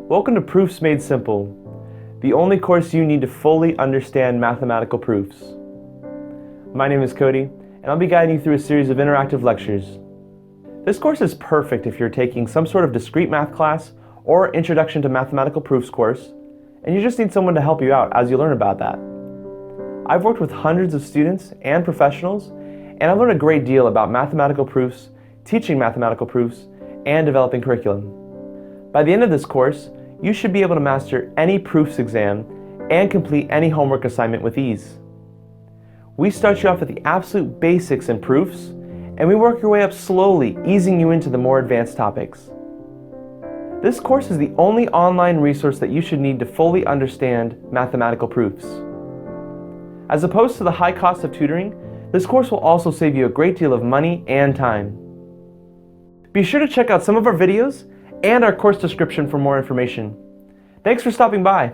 Welcome to Proofs Made Simple, the only course you need to fully understand mathematical proofs. My name is Cody, and I'll be guiding you through a series of interactive lectures. This course is perfect if you're taking some sort of discrete math class or Introduction to Mathematical Proofs course, and you just need someone to help you out as you learn about that. I've worked with hundreds of students and professionals, and I've learned a great deal about mathematical proofs, teaching mathematical proofs, and developing curriculum. By the end of this course, you should be able to master any proofs exam and complete any homework assignment with ease. We start you off with the absolute basics in proofs, and we work your way up slowly, easing you into the more advanced topics. This course is the only online resource that you should need to fully understand mathematical proofs. As opposed to the high cost of tutoring, this course will also save you a great deal of money and time. Be sure to check out some of our videos and our course description for more information. Thanks for stopping by.